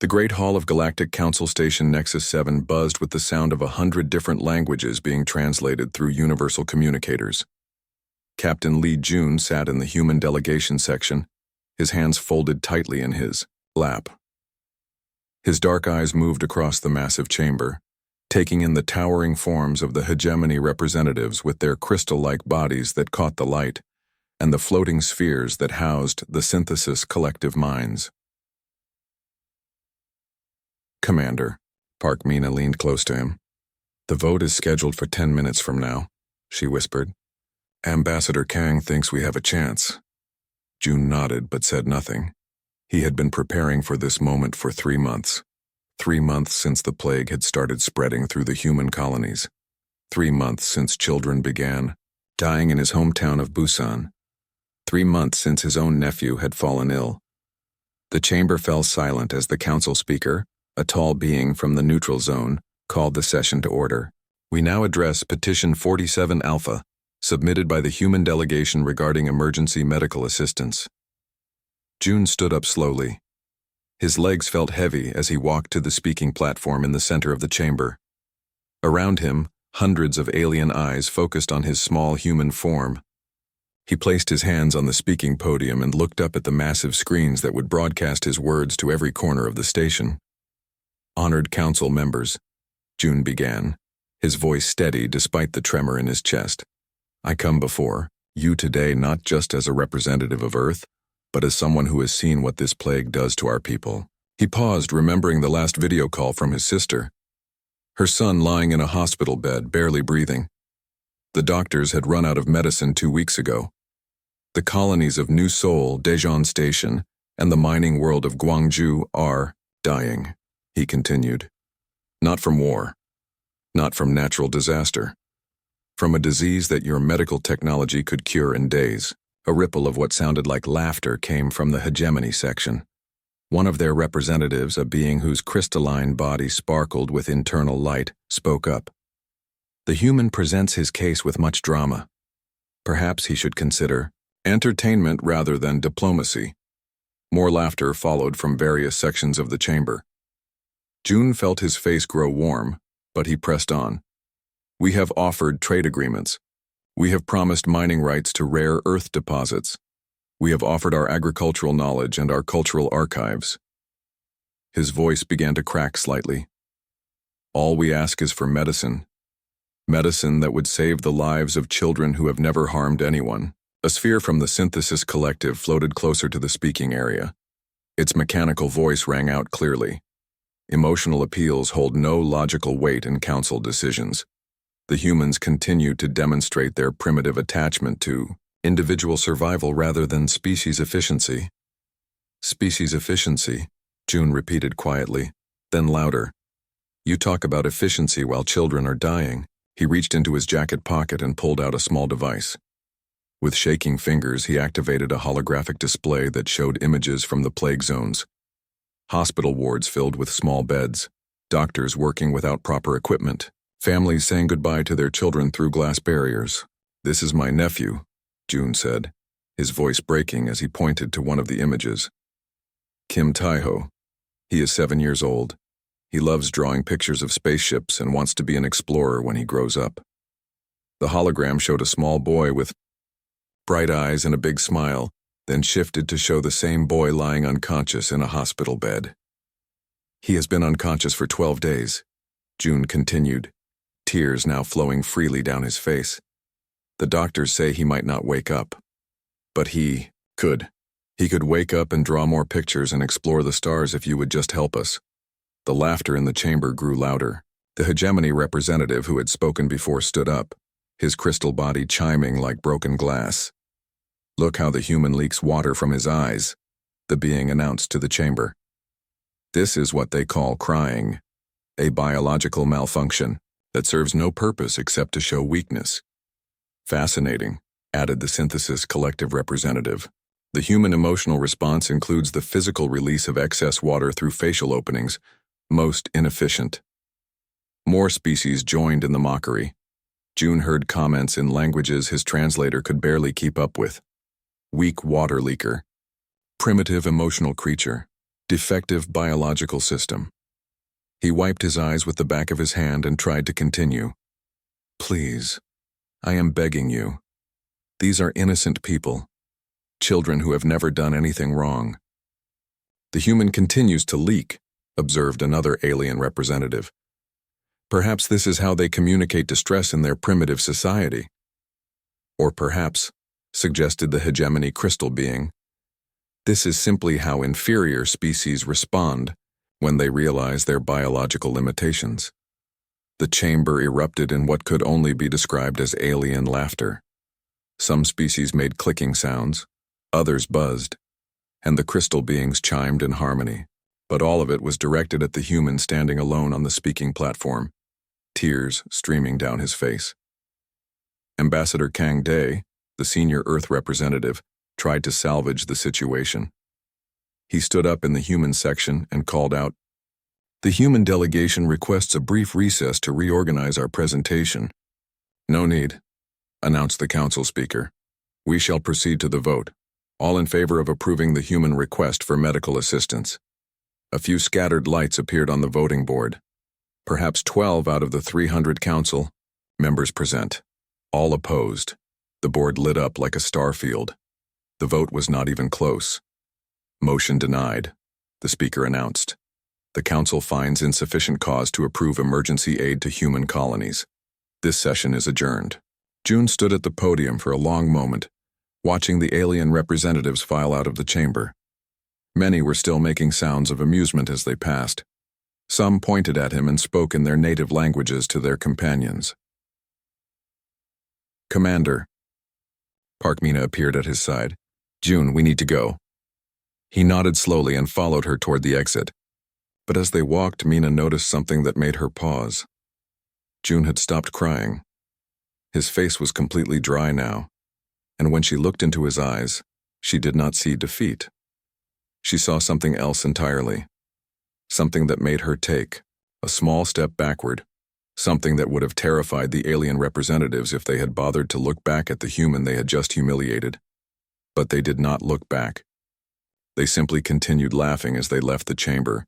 The Great Hall of Galactic Council Station Nexus 7 buzzed with the sound of 100 different languages being translated through universal communicators. Captain Lee Jun sat in the human delegation section, his hands folded tightly in his lap. His dark eyes moved across the massive chamber, taking in the towering forms of the hegemony representatives with their crystal-like bodies that caught the light, and the floating spheres that housed the synthesis collective minds. "Commander," Park Mina leaned close to him. "The vote is scheduled for 10 minutes from now," she whispered. "Ambassador Kang thinks we have a chance." June nodded but said nothing. He had been preparing for this moment for 3 months. 3 months since the plague had started spreading through the human colonies. 3 months since children began dying in his hometown of Busan. 3 months since his own nephew had fallen ill. The chamber fell silent as the council speaker, a tall being from the neutral zone, called the session to order. "We now address Petition 47 Alpha, submitted by the human delegation regarding emergency medical assistance." June stood up slowly. His legs felt heavy as he walked to the speaking platform in the center of the chamber. Around him, hundreds of alien eyes focused on his small human form. He placed his hands on the speaking podium and looked up at the massive screens that would broadcast his words to every corner of the station. "Honored council members," June began, his voice steady despite the tremor in his chest. "I come before you today not just as a representative of Earth, but as someone who has seen what this plague does to our people." He paused, remembering the last video call from his sister. Her son lying in a hospital bed, barely breathing. The doctors had run out of medicine 2 weeks ago. The colonies of New Seoul, Daejeon Station, and the mining world of Gwangju are dying, he continued. Not from war, not from natural disaster, from a disease that your medical technology could cure in days. A ripple of what sounded like laughter came from the hegemony section. One of their representatives, a being whose crystalline body sparkled with internal light, spoke up. "The human presents his case with much drama. Perhaps he should consider entertainment rather than diplomacy." More laughter followed from various sections of the chamber. June felt his face grow warm, but he pressed on. "We have offered trade agreements. We have promised mining rights to rare earth deposits. We have offered our agricultural knowledge and our cultural archives." His voice began to crack slightly. "All we ask is for medicine. Medicine that would save the lives of children who have never harmed anyone." A sphere from the synthesis collective floated closer to the speaking area. Its mechanical voice rang out clearly. Emotional appeals hold no logical weight in council decisions. The humans continue to demonstrate their primitive attachment to individual survival rather than species efficiency. "Species efficiency," June repeated quietly, then louder. "You talk about efficiency while children are dying." He reached into his jacket pocket and pulled out a small device. With shaking fingers, he activated a holographic display that showed images from the plague zones. Hospital wards filled with small beds, doctors working without proper equipment, families saying goodbye to their children through glass barriers. "This is my nephew," June said, his voice breaking as he pointed to one of the images. "Kim Taiho. He is 7 years old. He loves drawing pictures of spaceships and wants to be an explorer when he grows up." The hologram showed a small boy with bright eyes and a big smile, then shifted to show the same boy lying unconscious in a hospital bed. "He has been unconscious for 12 days, June continued, tears now flowing freely down his face. "The doctors say he might not wake up. But he could. He could wake up and draw more pictures and explore the stars if you would just help us." The laughter in the chamber grew louder. The hegemony representative who had spoken before stood up, his crystal body chiming like broken glass. "Look how the human leaks water from his eyes," the being announced to the chamber. "This is what they call crying, a biological malfunction that serves no purpose except to show weakness." "Fascinating," added the synthesis collective representative. "The human emotional response includes the physical release of excess water through facial openings, most inefficient." More species joined in the mockery. June heard comments in languages his translator could barely keep up with. Weak water leaker. Primitive emotional creature. Defective biological system. He wiped his eyes with the back of his hand and tried to continue. Please, I am begging you. These are innocent people, children who have never done anything wrong. The human continues to leak, observed another alien representative. Perhaps this is how they communicate distress in their primitive society. Or perhaps, suggested the hegemony crystal being, this is simply how inferior species respond when they realize their biological limitations. The chamber erupted in what could only be described as alien laughter. Some species made clicking sounds, others buzzed, and the crystal beings chimed in harmony, but all of it was directed at the human standing alone on the speaking platform, tears streaming down his face. Ambassador Kang Day, the senior Earth representative, tried to salvage the situation. He stood up in the human section and called out, "The human delegation requests a brief recess to reorganize our presentation." "No need," announced the council speaker. "We shall proceed to the vote. All in favor of approving the human request for medical assistance." A few scattered lights appeared on the voting board. Perhaps 12 out of the 300 council members present. All opposed. The board lit up like a star field. The vote was not even close. "Motion denied," the speaker announced. "The council finds insufficient cause to approve emergency aid to human colonies. This session is adjourned." June stood at the podium for a long moment, watching the alien representatives file out of the chamber. Many were still making sounds of amusement as they passed. Some pointed at him and spoke in their native languages to their companions. "Commander." Park Mina appeared at his side. "June, we need to go." He nodded slowly and followed her toward the exit. But as they walked, Mina noticed something that made her pause. June had stopped crying. His face was completely dry now, and when she looked into his eyes, she did not see defeat. She saw something else entirely. Something that made her take a small step backward. Something that would have terrified the alien representatives if they had bothered to look back at the human they had just humiliated. But they did not look back. They simply continued laughing as they left the chamber,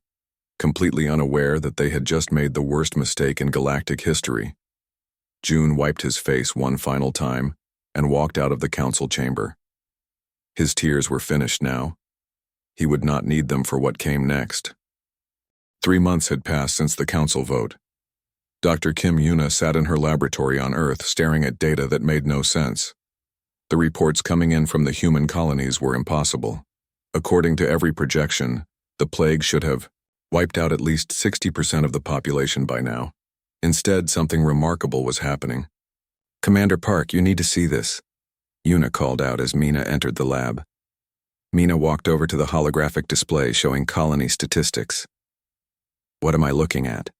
completely unaware that they had just made the worst mistake in galactic history. June wiped his face one final time and walked out of the council chamber. His tears were finished now. He would not need them for what came next. 3 months had passed since the council vote. Dr. Kim Yuna sat in her laboratory on Earth staring at data that made no sense. The reports coming in from the human colonies were impossible. According to every projection, the plague should have wiped out at least 60% of the population by now. Instead, something remarkable was happening. "Commander Park, you need to see this," Yuna called out as Mina entered the lab. Mina walked over to the holographic display showing colony statistics. "What am I looking at?"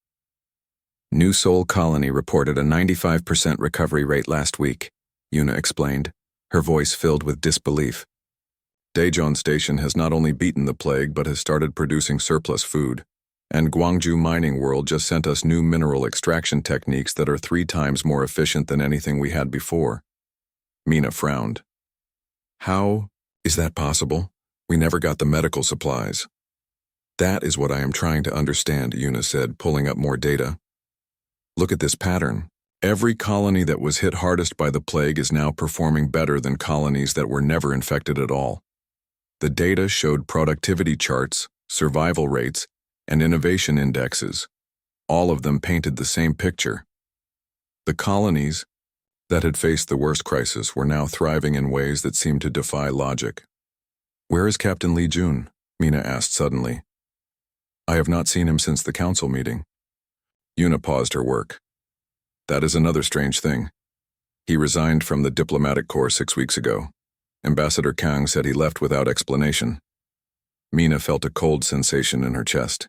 "New Sol colony reported a 95% recovery rate last week," Yuna explained, her voice filled with disbelief. "Daejeon Station has not only beaten the plague but has started producing surplus food. And Gwangju Mining World just sent us new mineral extraction techniques that are 3 times more efficient than anything we had before." Mina frowned. "How is that possible? We never got the medical supplies." "That is what I am trying to understand," Yuna said, pulling up more data. "Look at this pattern. Every colony that was hit hardest by the plague is now performing better than colonies that were never infected at all." The data showed productivity charts, survival rates, and innovation indexes. All of them painted the same picture. The colonies that had faced the worst crisis were now thriving in ways that seemed to defy logic. "Where is Captain Lee Jun?" Mina asked suddenly. "I have not seen him since the council meeting." Yuna paused her work. "That is another strange thing. He resigned from the diplomatic corps 6 weeks ago. Ambassador Kang said he left without explanation." Mina felt a cold sensation in her chest.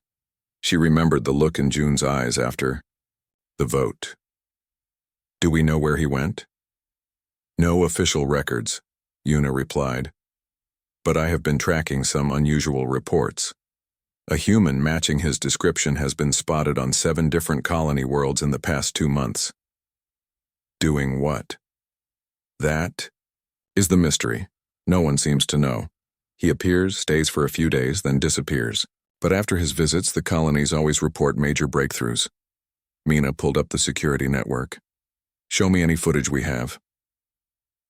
She remembered the look in June's eyes after the vote. "Do we know where he went?" "No official records," Yuna replied. "But I have been tracking some unusual reports. A human matching his description has been spotted on 7 different colony worlds in the past 2 months." "Doing what?" "That is the mystery. No one seems to know. He appears, stays for a few days, then disappears. But after his visits, the colonies always report major breakthroughs. Mina pulled up the security network. Show me any footage we have.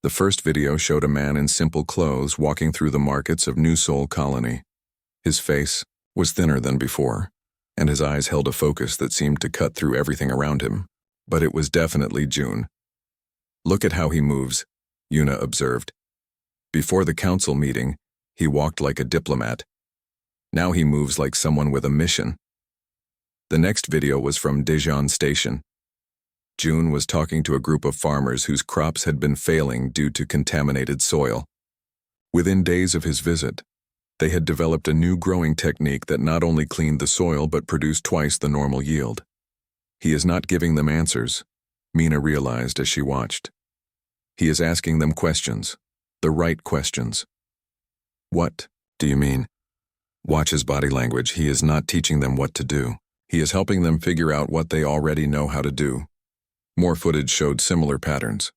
The first video showed a man in simple clothes walking through the markets of New Seoul Colony. His face was thinner than before, and his eyes held a focus that seemed to cut through everything around him. But it was definitely June. Look at how he moves, Yuna observed. Before the council meeting, he walked like a diplomat. Now he moves like someone with a mission. The next video was from Daejeon Station. June was talking to a group of farmers whose crops had been failing due to contaminated soil. Within days of his visit, they had developed a new growing technique that not only cleaned the soil but produced twice the normal yield. He is not giving them answers, Mina realized as she watched. He is asking them questions, the right questions. What do you mean? Watch his body language. He is not teaching them what to do. He is helping them figure out what they already know how to do. More footage showed similar patterns.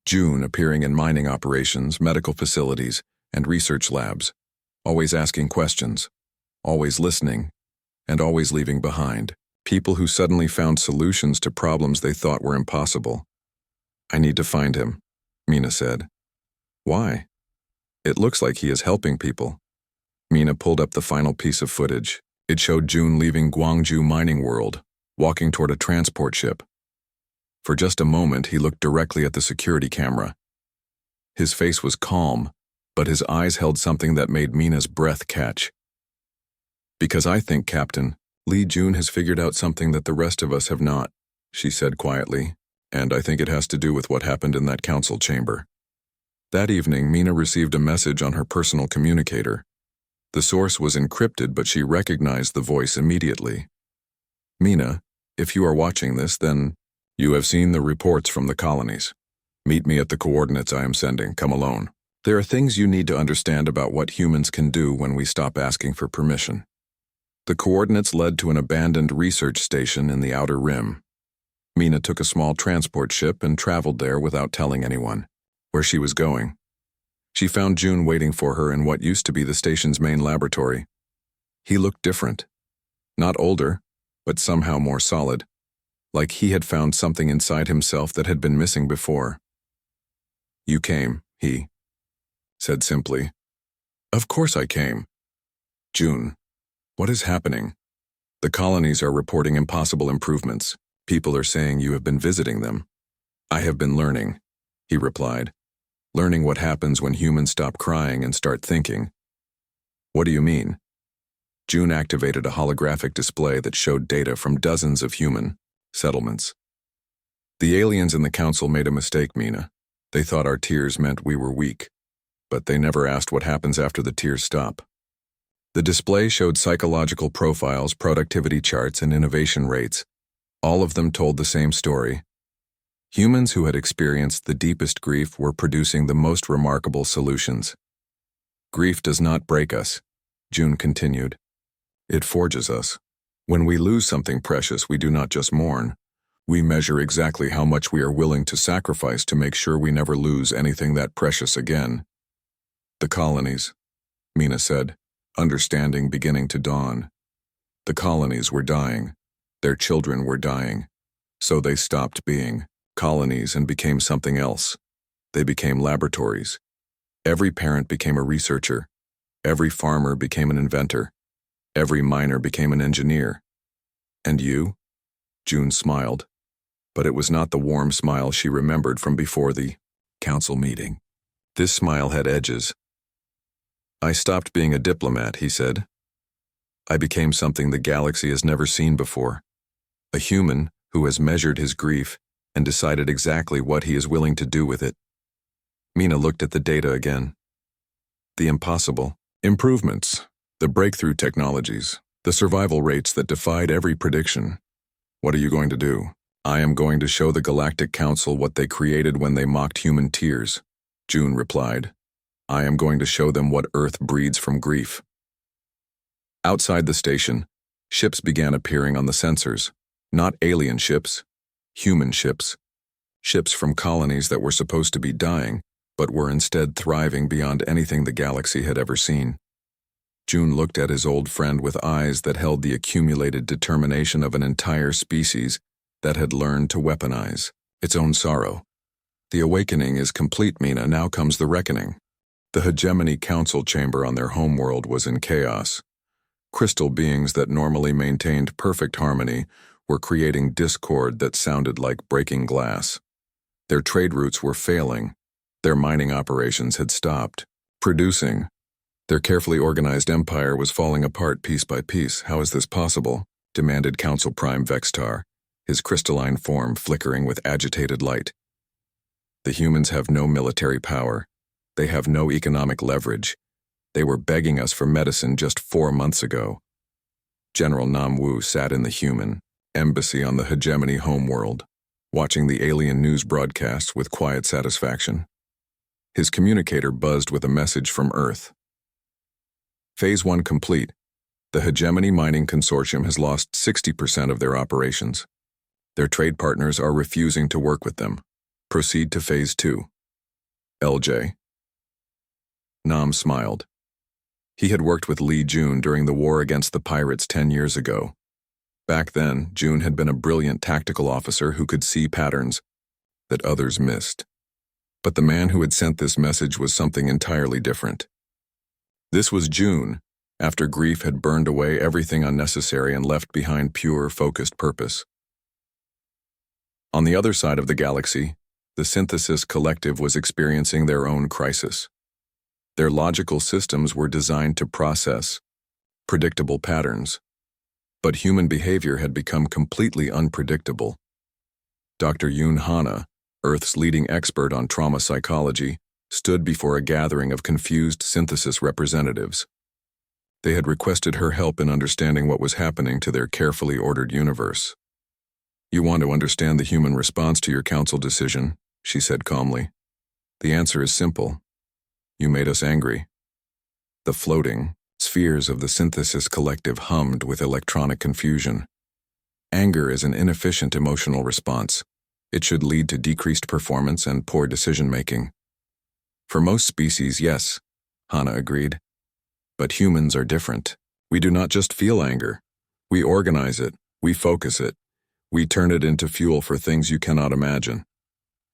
June appearing in mining operations, medical facilities, and research labs, always asking questions, always listening, and always leaving behind people who suddenly found solutions to problems they thought were impossible. I need to find him, Mina said. Why? It looks like he is helping people. Mina pulled up the final piece of footage. It showed June leaving Gwangju Mining World, walking toward a transport ship. For just a moment, he looked directly at the security camera. His face was calm, but his eyes held something that made Mina's breath catch. Because I think, Captain, Lee June has figured out something that the rest of us have not, she said quietly, and I think it has to do with what happened in that council chamber. That evening, Mina received a message on her personal communicator. The source was encrypted, but she recognized the voice immediately. Mina, if you are watching this, then you have seen the reports from the colonies. Meet me at the coordinates I am sending. Come alone. There are things you need to understand about what humans can do when we stop asking for permission. The coordinates led to an abandoned research station in the outer rim. Mina took a small transport ship and traveled there without telling anyone where she was going. She found June waiting for her in what used to be the station's main laboratory. He looked different. Not older, but somehow more solid. Like he had found something inside himself that had been missing before. You came, he said simply. Of course I came. June, what is happening? The colonies are reporting impossible improvements. People are saying you have been visiting them. I have been learning, he replied. Learning what happens when humans stop crying and start thinking. What do you mean? June activated a holographic display that showed data from dozens of human settlements. The aliens in the council made a mistake, Mina. They thought our tears meant we were weak, but they never asked what happens after the tears stop. The display showed psychological profiles, productivity charts, and innovation rates. All of them told the same story. Humans who had experienced the deepest grief were producing the most remarkable solutions. Grief does not break us, June continued. It forges us. When we lose something precious, we do not just mourn. We measure exactly how much we are willing to sacrifice to make sure we never lose anything that precious again. The colonies, Mina said, understanding beginning to dawn. The colonies were dying. Their children were dying. So they stopped being colonies and became something else. They became laboratories. Every parent became a researcher. Every farmer became an inventor. Every miner became an engineer. And you? June smiled. But it was not the warm smile she remembered from before the council meeting. This smile had edges. I stopped being a diplomat, he said. I became something the galaxy has never seen before. A human who has measured his grief and decided exactly what he is willing to do with it. Mina looked at the data again. The impossible. Improvements. The breakthrough technologies. The survival rates that defied every prediction. What are you going to do? I am going to show the Galactic Council what they created when they mocked human tears, June replied. I am going to show them what Earth breeds from grief. Outside the station, ships began appearing on the sensors. Not alien ships, human ships. Ships from colonies that were supposed to be dying, but were instead thriving beyond anything the galaxy had ever seen. June looked at his old friend with eyes that held the accumulated determination of an entire species that had learned to weaponize its own sorrow. The awakening is complete, Mina. Now comes the reckoning. The hegemony council chamber on their homeworld was in chaos. Crystal beings that normally maintained perfect harmony were creating discord that sounded like breaking glass. Their trade routes were failing. Their mining operations had stopped producing. Their carefully organized empire was falling apart piece by piece. How is this possible? Demanded Council Prime Vextar, his crystalline form flickering with agitated light. The humans have no military power. They have no economic leverage. They were begging us for medicine just 4 months ago. General Nam Wu sat in the human embassy on the hegemony homeworld, watching the alien news broadcasts with quiet satisfaction. His communicator buzzed with a message from Earth. Phase 1 complete. The Hegemony Mining Consortium has lost 60% of their operations. Their trade partners are refusing to work with them. Proceed to Phase 2. LJ. Nam smiled. He had worked with Li Jun during the war against the pirates 10 years ago. Back then, Jun had been a brilliant tactical officer who could see patterns that others missed. But the man who had sent this message was something entirely different. This was June, after grief had burned away everything unnecessary and left behind pure, focused purpose. On the other side of the galaxy, the Synthesis Collective was experiencing their own crisis. Their logical systems were designed to process predictable patterns, but human behavior had become completely unpredictable. Dr. Yoon Hana, Earth's leading expert on trauma psychology, stood before a gathering of confused synthesis representatives. They had requested her help in understanding what was happening to their carefully ordered universe. "You want to understand the human response to your council decision," she said calmly. "The answer is simple. You made us angry." The floating spheres of the Synthesis Collective hummed with electronic confusion. Anger is an inefficient emotional response. It should lead to decreased performance and poor decision-making. For most species, yes, Hana agreed. But humans are different. We do not just feel anger. We organize it, we focus it, we turn it into fuel for things you cannot imagine.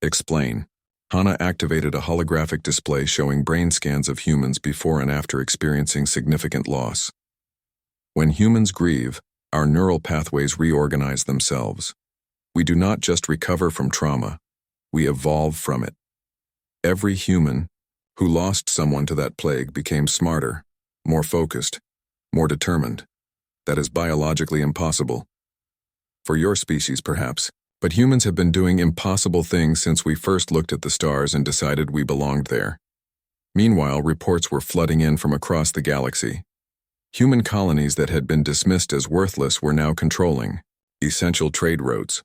Explain. Hana activated a holographic display showing brain scans of humans before and after experiencing significant loss. When humans grieve, our neural pathways reorganize themselves. We do not just recover from trauma, we evolve from it. Every human who lost someone to that plague became smarter, more focused, more determined. That is biologically impossible. For your species, perhaps, but humans have been doing impossible things since we first looked at the stars and decided we belonged there. Meanwhile, reports were flooding in from across the galaxy. Human colonies that had been dismissed as worthless were now controlling essential trade routes.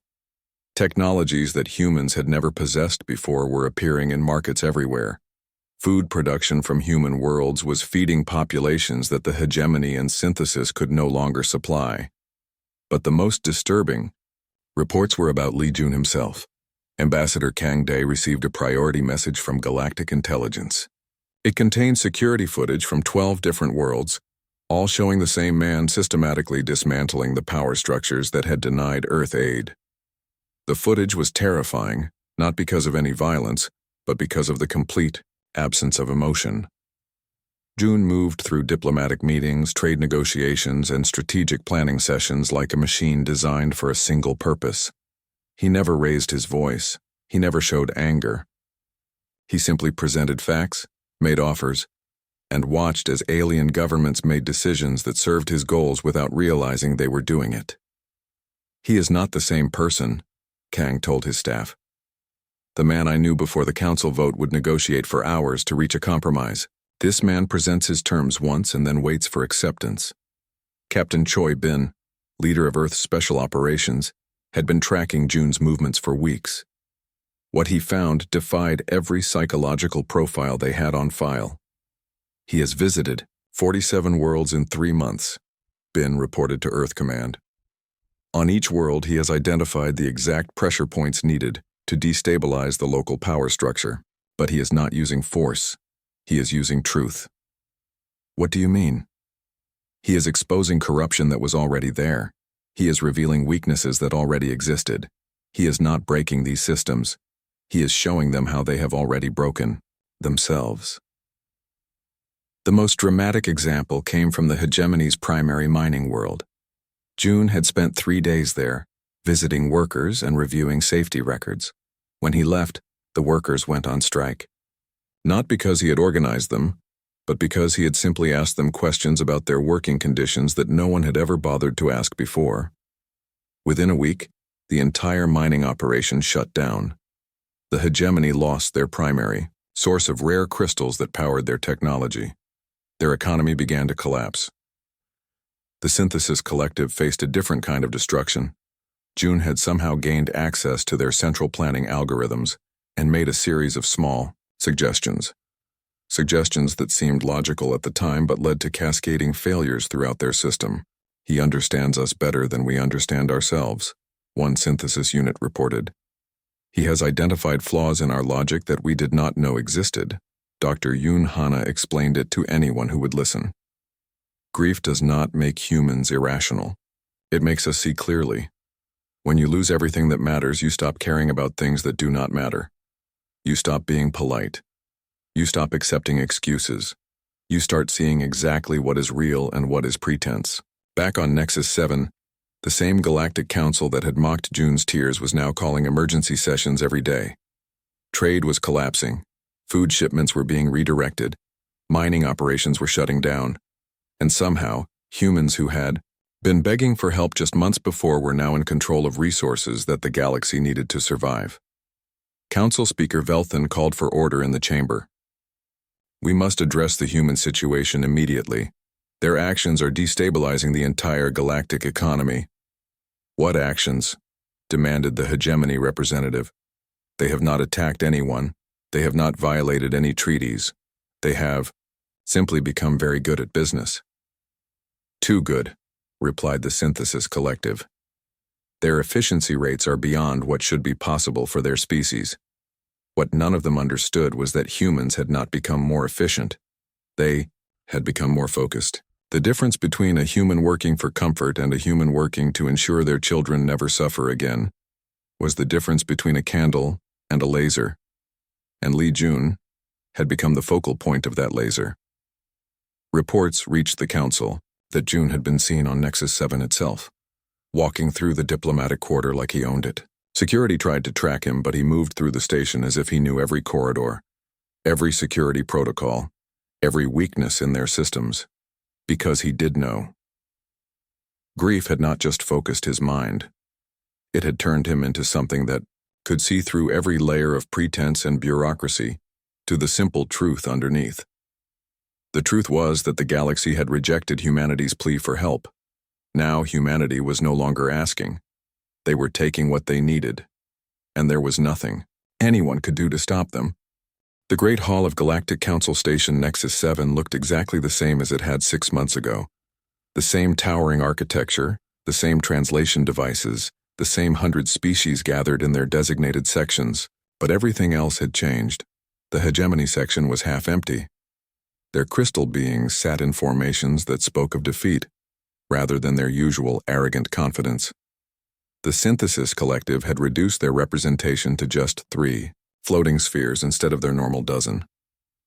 Technologies that humans had never possessed before were appearing in markets everywhere. Food production from human worlds was feeding populations that the hegemony and synthesis could no longer supply. But the most disturbing reports were about Li Jun himself. Ambassador Kang Dae received a priority message from Galactic Intelligence. It contained security footage from 12 different worlds, all showing the same man systematically dismantling the power structures that had denied Earth aid. The footage was terrifying, not because of any violence, but because of the complete absence of emotion. June moved through diplomatic meetings, trade negotiations, and strategic planning sessions like a machine designed for a single purpose. He never raised his voice. He never showed anger. He simply presented facts, made offers, and watched as alien governments made decisions that served his goals without realizing they were doing it. "He is not the same person," Kang told his staff. "The man I knew before the council vote would negotiate for hours to reach a compromise. This man presents his terms once and then waits for acceptance." Captain Choi Bin, leader of Earth's Special Operations, had been tracking June's movements for weeks. What he found defied every psychological profile they had on file. "He has visited 47 worlds in 3 months," Bin reported to Earth Command. "On each world, he has identified the exact pressure points needed to destabilize the local power structure, but he is not using force. He is using truth." "What do you mean?" He is exposing corruption that was already there. He is revealing weaknesses that already existed. He is not breaking these systems. He is showing them how they have already broken themselves. The most dramatic example came from the hegemony's primary mining world. June had spent 3 days there, visiting workers and reviewing safety records. When he left, the workers went on strike. Not because he had organized them, but because he had simply asked them questions about their working conditions that no one had ever bothered to ask before. Within a week, the entire mining operation shut down. The hegemony lost their primary source of rare crystals that powered their technology. Their economy began to collapse. The Synthesis Collective faced a different kind of destruction. June had somehow gained access to their central planning algorithms and made a series of small suggestions. Suggestions that seemed logical at the time but led to cascading failures throughout their system. He understands us better than we understand ourselves, one synthesis unit reported. He has identified flaws in our logic that we did not know existed. Dr. Yoon Hana explained it to anyone who would listen. Grief does not make humans irrational. It makes us see clearly. When you lose everything that matters, you stop caring about things that do not matter. You stop being polite. You stop accepting excuses. You start seeing exactly what is real and what is pretense. Back on Nexus 7, the same galactic council that had mocked June's tears was now calling emergency sessions every day. Trade was collapsing. Food shipments were being redirected. Mining operations were shutting down. And somehow, humans who had been begging for help just months before were now in control of resources that the galaxy needed to survive. Council Speaker Velthan called for order in the chamber. We must address the human situation immediately. Their actions are destabilizing the entire galactic economy. What actions? Demanded the hegemony representative. They have not attacked anyone. They have not violated any treaties. They have simply become very good at business. Too good, replied the Synthesis Collective. Their efficiency rates are beyond what should be possible for their species. What none of them understood was that humans had not become more efficient. They had become more focused. The difference between a human working for comfort and a human working to ensure their children never suffer again was the difference between a candle and a laser. And Lee Jun had become the focal point of that laser. Reports reached the council that June had been seen on Nexus 7 itself, walking through the diplomatic quarter like he owned it. Security tried to track him, but he moved through the station as if he knew every corridor, every security protocol, every weakness in their systems, because he did know. Grief had not just focused his mind. It had turned him into something that could see through every layer of pretense and bureaucracy to the simple truth underneath. The truth was that the galaxy had rejected humanity's plea for help. Now humanity was no longer asking. They were taking what they needed, and there was nothing anyone could do to stop them. The Great Hall of Galactic Council Station Nexus 7 looked exactly the same as it had 6 months ago. The same towering architecture, the same translation devices, the same 100 species gathered in their designated sections, but everything else had changed. The hegemony section was half empty. Their crystal beings sat in formations that spoke of defeat, rather than their usual arrogant confidence. The Synthesis Collective had reduced their representation to just 3 floating spheres instead of their normal dozen.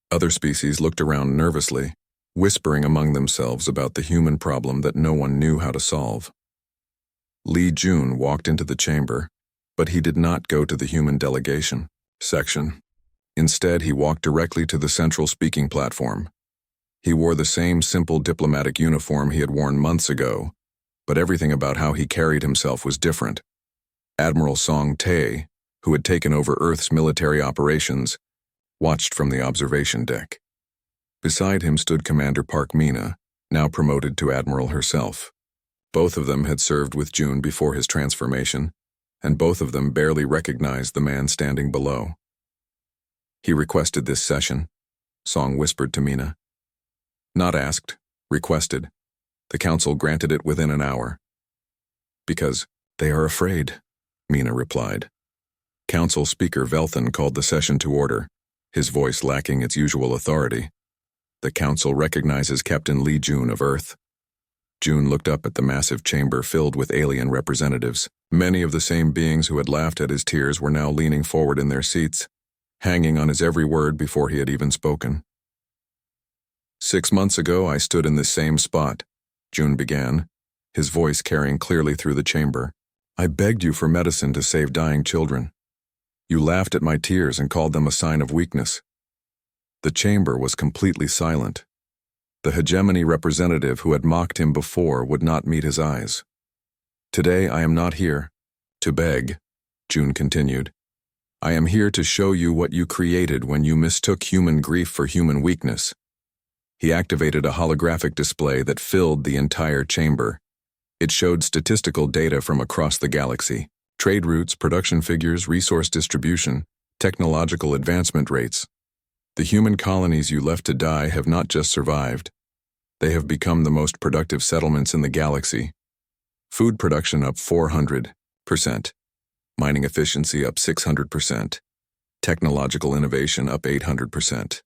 Other species looked around nervously, whispering among themselves about the human problem that no one knew how to solve. Lee Jun walked into the chamber, but he did not go to the human delegation section. Instead, he walked directly to the central speaking platform. He wore the same simple diplomatic uniform he had worn months ago, but everything about how he carried himself was different. Admiral Song Tae, who had taken over Earth's military operations, watched from the observation deck. Beside him stood Commander Park Mina, now promoted to Admiral herself. Both of them had served with June before his transformation, and both of them barely recognized the man standing below. He requested this session, Song whispered to Mina. Not asked, requested. The council granted it within an hour. Because they are afraid, Mina replied. Council Speaker Velthan called the session to order, his voice lacking its usual authority. The council recognizes Captain Lee Jun of Earth. June looked up at the massive chamber filled with alien representatives. Many of the same beings who had laughed at his tears were now leaning forward in their seats, hanging on his every word before he had even spoken. 6 months ago, I stood in this same spot, June began, his voice carrying clearly through the chamber. I begged you for medicine to save dying children. You laughed at my tears and called them a sign of weakness. The chamber was completely silent. The hegemony representative who had mocked him before would not meet his eyes. Today I am not here to beg, June continued. I am here to show you what you created when you mistook human grief for human weakness. He activated a holographic display that filled the entire chamber. It showed statistical data from across the galaxy, trade routes, production figures, resource distribution, technological advancement rates. The human colonies you left to die have not just survived. They have become the most productive settlements in the galaxy. Food production up 400%. Mining efficiency up 600%. Technological innovation up 800%.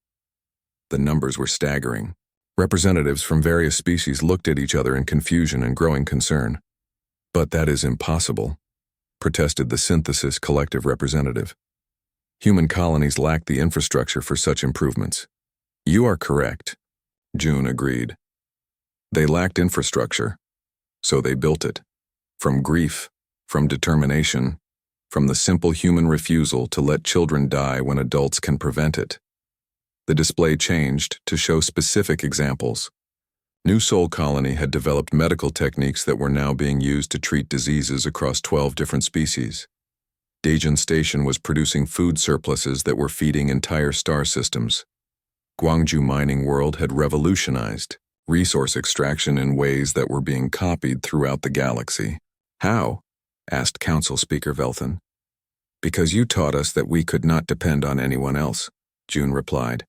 The numbers were staggering. Representatives from various species looked at each other in confusion and growing concern. But that is impossible, protested the Synthesis Collective representative. Human colonies lack the infrastructure for such improvements. You are correct, June agreed. They lacked infrastructure, so they built it. From grief, from determination, from the simple human refusal to let children die when adults can prevent it. The display changed to show specific examples. New Soul Colony had developed medical techniques that were now being used to treat diseases across 12 different species. Daejeon Station was producing food surpluses that were feeding entire star systems. Gwangju Mining World had revolutionized resource extraction in ways that were being copied throughout the galaxy. How? Asked Council Speaker Velthan. Because you taught us that we could not depend on anyone else, June replied.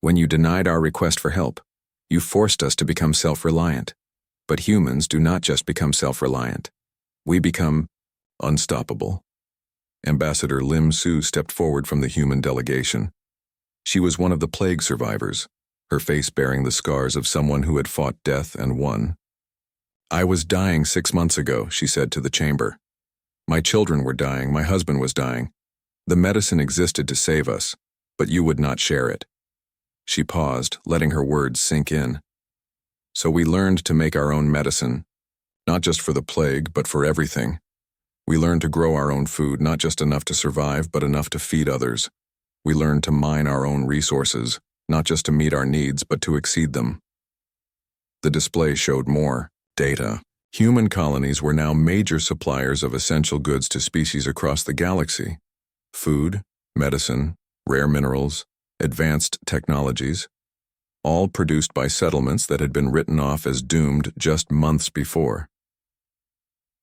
When you denied our request for help, you forced us to become self-reliant. But humans do not just become self-reliant. We become unstoppable. Ambassador Lim Su stepped forward from the human delegation. She was one of the plague survivors, her face bearing the scars of someone who had fought death and won. I was dying 6 months ago, she said to the chamber. My children were dying, my husband was dying. The medicine existed to save us, but you would not share it. She paused, letting her words sink in. So we learned to make our own medicine, not just for the plague, but for everything. We learned to grow our own food, not just enough to survive, but enough to feed others. We learned to mine our own resources, not just to meet our needs, but to exceed them. The display showed more data. Human colonies were now major suppliers of essential goods to species across the galaxy. Food, medicine, rare minerals, advanced technologies, all produced by settlements that had been written off as doomed just months before.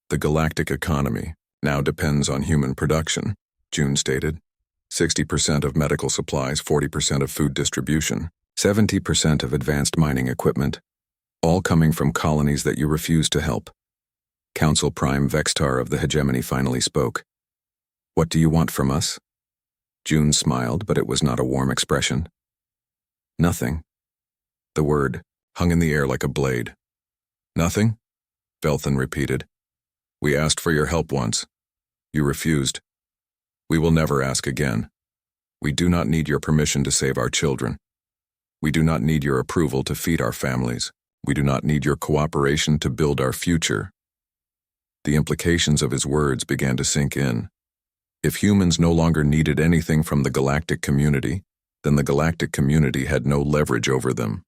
The galactic economy now depends on human production, June stated. 60% of medical supplies, 40% of food distribution, 70% of advanced mining equipment, all coming from colonies that you refuse to help. Council Prime Vextar of the Hegemony finally spoke. What do you want from us? June smiled, but it was not a warm expression. Nothing. The word hung in the air like a blade. Nothing? Velthan repeated. We asked for your help once. You refused. We will never ask again. We do not need your permission to save our children. We do not need your approval to feed our families. We do not need your cooperation to build our future. The implications of his words began to sink in. If humans no longer needed anything from the galactic community, then the galactic community had no leverage over them.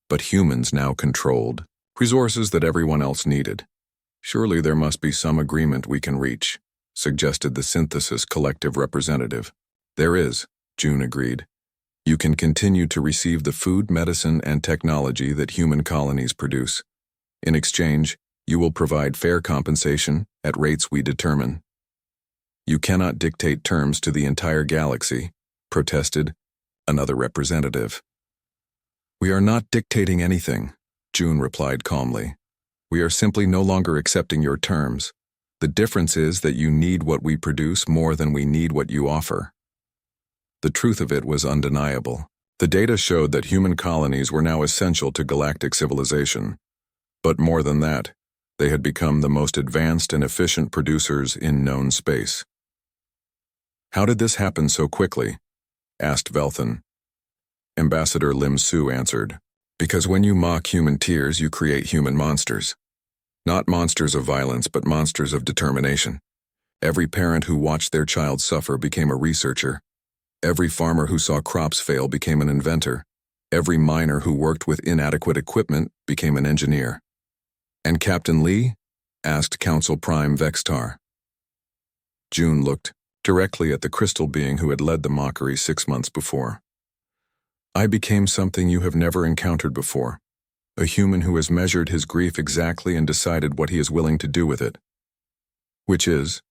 But humans now controlled resources that everyone else needed. Surely there must be some agreement we can reach, suggested the Synthesis Collective representative. There is, June agreed. You can continue to receive the food, medicine, and technology that human colonies produce. In exchange, you will provide fair compensation at rates we determine. You cannot dictate terms to the entire galaxy, protested another representative. We are not dictating anything, June replied calmly. We are simply no longer accepting your terms. The difference is that you need what we produce more than we need what you offer. The truth of it was undeniable. The data showed that human colonies were now essential to galactic civilization. But more than that, they had become the most advanced and efficient producers in known space. "How did this happen so quickly?" asked Velthan. Ambassador Lim Su answered, "Because when you mock human tears, you create human monsters. Not monsters of violence, but monsters of determination. Every parent who watched their child suffer became a researcher. Every farmer who saw crops fail became an inventor. Every miner who worked with inadequate equipment became an engineer." "And Captain Lee?" asked Council Prime Vextar. June looked directly at the crystal being who had led the mockery 6 months before. "I became something you have never encountered before. A human who has measured his grief exactly and decided what he is willing to do with it. Which is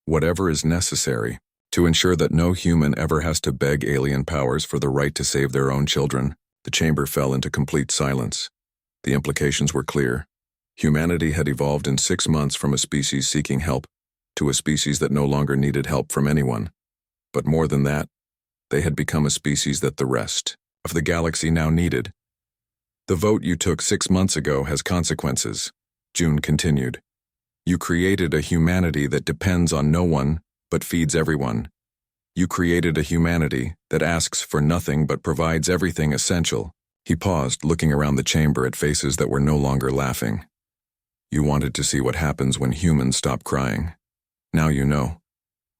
whatever is necessary to ensure that no human ever has to beg alien powers for the right to save their own children." The chamber fell into complete silence. The implications were clear. Humanity had evolved in 6 months from a species seeking help to a species that no longer needed help from anyone. But more than that, they had become a species that the rest of the galaxy now needed. "The vote you took 6 months ago has consequences," June continued. "You created a humanity that depends on no one but feeds everyone. You created a humanity that asks for nothing but provides everything essential." He paused, looking around the chamber at faces that were no longer laughing. "You wanted to see what happens when humans stop crying. Now you know.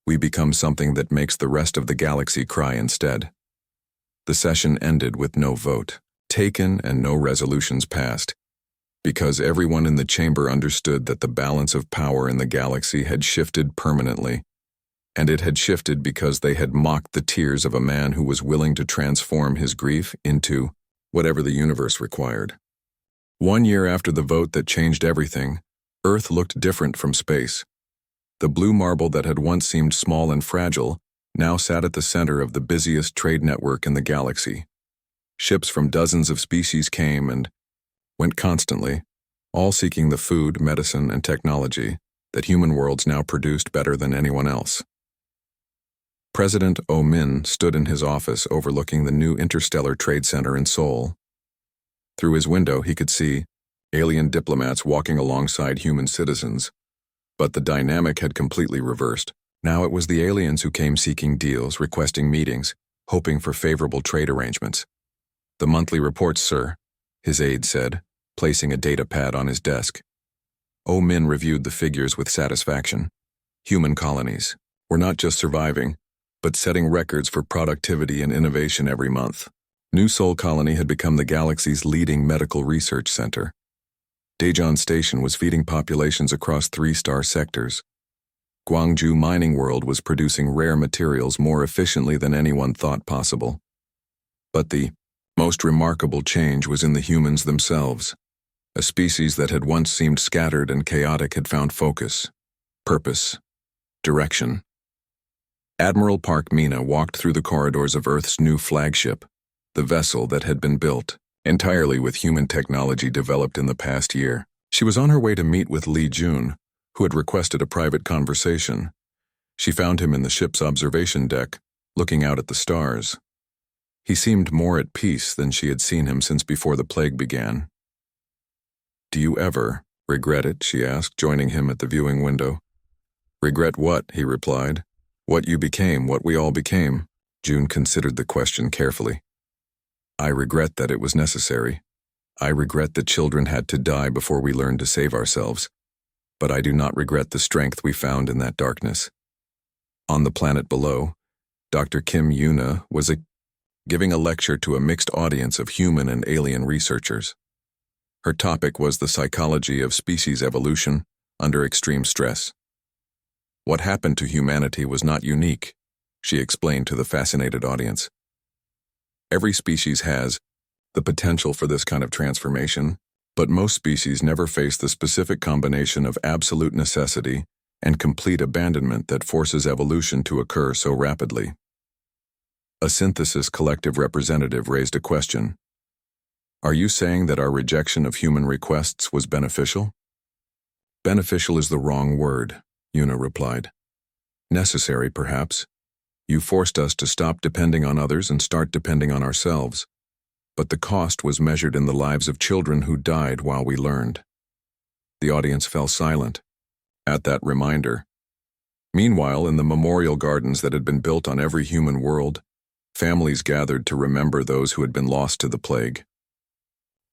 We become something that makes the rest of the galaxy cry instead." The session ended with no vote taken and no resolutions passed, because everyone in the chamber understood that the balance of power in the galaxy had shifted permanently, and it had shifted because they had mocked the tears of a man who was willing to transform his grief into whatever the universe required. 1 year after the vote that changed everything, Earth looked different from space. The blue marble that had once seemed small and fragile now sat at the center of the busiest trade network in the galaxy. Ships from dozens of species came and went constantly, all seeking the food, medicine, and technology that human worlds now produced better than anyone else. President Oh-min stood in his office overlooking the new interstellar trade center in Seoul. Through his window he could see alien diplomats walking alongside human citizens, but the dynamic had completely reversed. Now it was the aliens who came seeking deals, requesting meetings, hoping for favorable trade arrangements. "The monthly reports, sir," his aide said, placing a data pad on his desk. Oh-min reviewed the figures with satisfaction. Human colonies were not just surviving, but setting records for productivity and innovation every month. New Seoul Colony had become the galaxy's leading medical research center. Daejeon Station was feeding populations across 3-star sectors. Gwangju Mining World was producing rare materials more efficiently than anyone thought possible. But the most remarkable change was in the humans themselves. A species that had once seemed scattered and chaotic had found focus, purpose, direction. Admiral Park Mina walked through the corridors of Earth's new flagship, the vessel that had been built entirely with human technology developed in the past year. She was on her way to meet with Lee Jun, who had requested a private conversation. She found him in the ship's observation deck, looking out at the stars. He seemed more at peace than she had seen him since before the plague began. "Do you ever regret it?" she asked, joining him at the viewing window. "Regret what?" he replied. "What you became, what we all became." June considered the question carefully. "I regret that it was necessary. I regret that children had to die before we learned to save ourselves. But I do not regret the strength we found in that darkness." On the planet below, Dr. Kim Yuna was giving a lecture to a mixed audience of human and alien researchers. Her topic was the psychology of species evolution under extreme stress. What happened to humanity was not unique, she explained to the fascinated audience. Every species has the potential for this kind of transformation, but most species never face the specific combination of absolute necessity and complete abandonment that forces evolution to occur so rapidly. A synthesis collective representative raised a question. "Are you saying that our rejection of human requests was beneficial?" "Beneficial is the wrong word," Yuna replied. "Necessary, perhaps. You forced us to stop depending on others and start depending on ourselves. but the cost was measured in the lives of children who died while we learned. The audience fell silent at that reminder. Meanwhile, in the memorial gardens that had been built on every human world, families gathered to remember those who had been lost to the plague.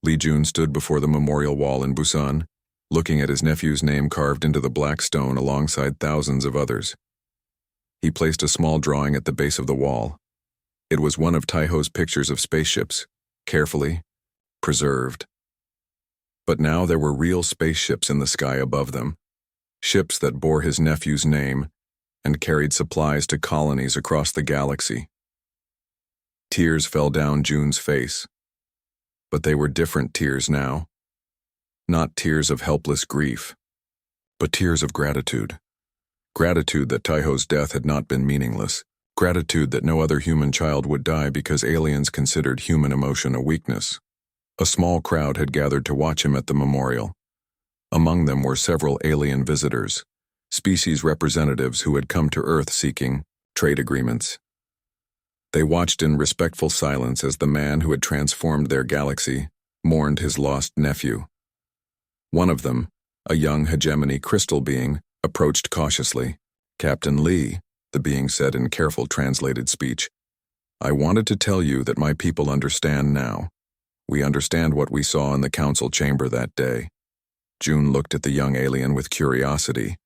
Lee Jun stood before the memorial wall in Busan, looking at his nephew's name carved into the black stone alongside thousands of others. He placed a small drawing at the base of the wall. It was one of Taiho's pictures of spaceships, carefully preserved. But now there were real spaceships in the sky above them, ships that bore his nephew's name and carried supplies to colonies across the galaxy. Tears fell down Jun's face, but they were different tears now. Not tears of helpless grief, but tears of gratitude. Gratitude that Taiho's death had not been meaningless. Gratitude that no other human child would die because aliens considered human emotion a weakness. A small crowd had gathered to watch him at the memorial. Among them were several alien visitors, species representatives who had come to Earth seeking trade agreements. They watched in respectful silence as the man who had transformed their galaxy mourned his lost nephew. One of them, a young hegemony crystal being, approached cautiously. "Captain Lee," the being said in careful translated speech, "I wanted to tell you that my people understand now. We understand what we saw in the council chamber that day." Jun looked at the young alien with curiosity.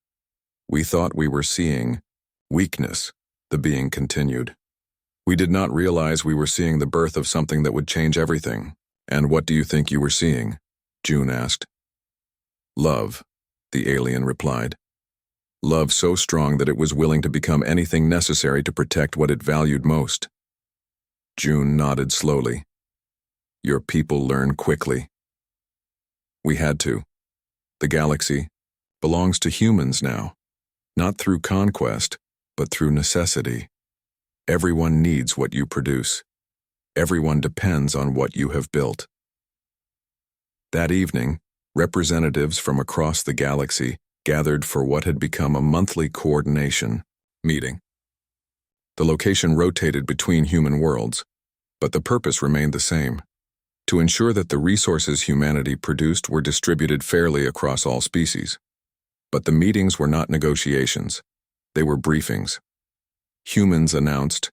"We thought we were seeing weakness," the being continued. "We did not realize we were seeing the birth of something that would change everything." "And what do you think you were seeing?" Jun asked. "Love," the alien replied. "Love so strong that it was willing to become anything necessary to protect what it valued most." Jun nodded slowly. "Your people learn quickly." "We had to. The galaxy belongs to humans now, not through conquest, but through necessity. Everyone needs what you produce. Everyone depends on what you have built." That evening, representatives from across the galaxy gathered for what had become a monthly coordination meeting. The location rotated between human worlds, but the purpose remained the same: to ensure that the resources humanity produced were distributed fairly across all species. But the meetings were not negotiations. They were briefings. Humans announced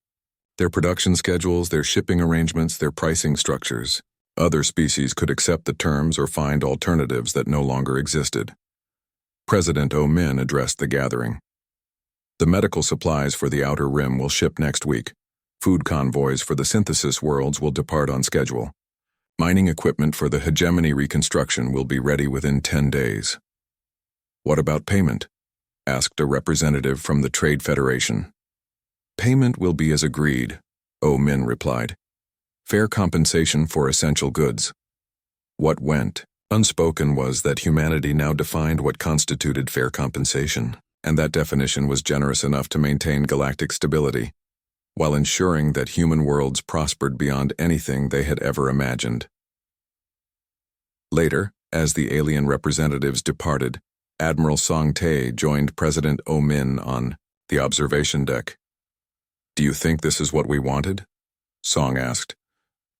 their production schedules, their shipping arrangements, their pricing structures. Other species could accept the terms or find alternatives that no longer existed. President O-Min addressed the gathering. "The medical supplies for the Outer Rim will ship next week. Food convoys for the synthesis worlds will depart on schedule. Mining equipment for the hegemony reconstruction will be ready within 10 days. "What about payment?" asked a representative from the Trade Federation. "Payment will be as agreed," O-Min replied. "Fair compensation for essential goods." What went unspoken was that humanity now defined what constituted fair compensation, and that definition was generous enough to maintain galactic stability, while ensuring that human worlds prospered beyond anything they had ever imagined. Later, as the alien representatives departed, Admiral Song Tae joined President O-Min on the observation deck. "Do you think this is what we wanted?" Song asked.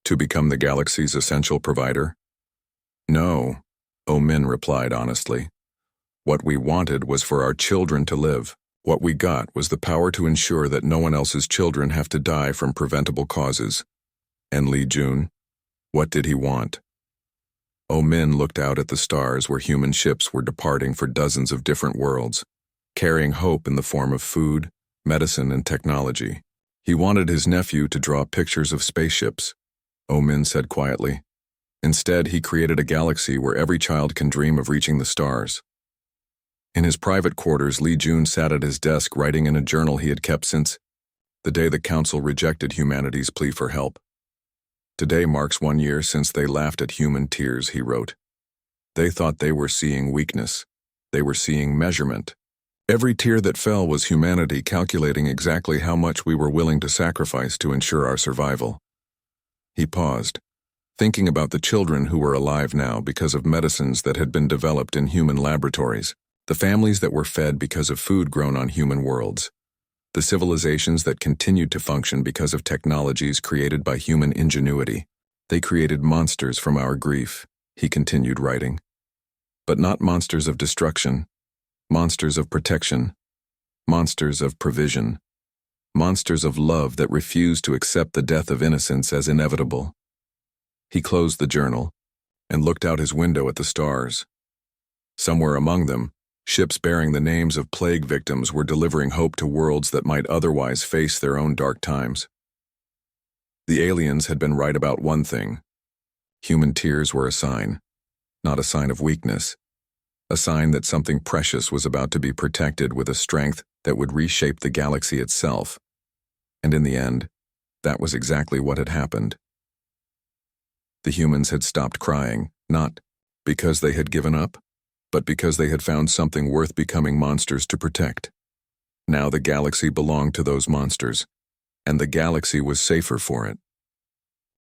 "To become the galaxy's essential provider?" "No," O-Min replied honestly. "What we wanted was for our children to live. What we got was the power to ensure that no one else's children have to die from preventable causes." And Lee Jun? What did he want? O-Min looked out at the stars where human ships were departing for dozens of different worlds, carrying hope in the form of food, medicine, and technology. He wanted his nephew to draw pictures of spaceships, O-Min said quietly. Instead, he created a galaxy where every child can dream of reaching the stars. In his private quarters, Lee Jun sat at his desk writing in a journal he had kept since the day the Council rejected humanity's plea for help. "Today marks 1 year since they laughed at human tears," he wrote. "They thought they were seeing weakness. They were seeing measurement. Every tear that fell was humanity calculating exactly how much we were willing to sacrifice to ensure our survival." He paused, thinking about the children who were alive now because of medicines that had been developed in human laboratories, the families that were fed because of food grown on human worlds, the civilizations that continued to function because of technologies created by human ingenuity. They created monsters from our grief, he continued writing. But not monsters of destruction, monsters of protection, monsters of provision, monsters of love that refused to accept the death of innocence as inevitable. He closed the journal and looked out his window at the stars. Somewhere among them, ships bearing the names of plague victims were delivering hope to worlds that might otherwise face their own dark times. The aliens had been right about one thing. Human tears were a sign, not a sign of weakness, a sign that something precious was about to be protected with a strength that would reshape the galaxy itself. And in the end, that was exactly what had happened. The humans had stopped crying, not because they had given up, but because they had found something worth becoming monsters to protect. Now the galaxy belonged to those monsters, and the galaxy was safer for it.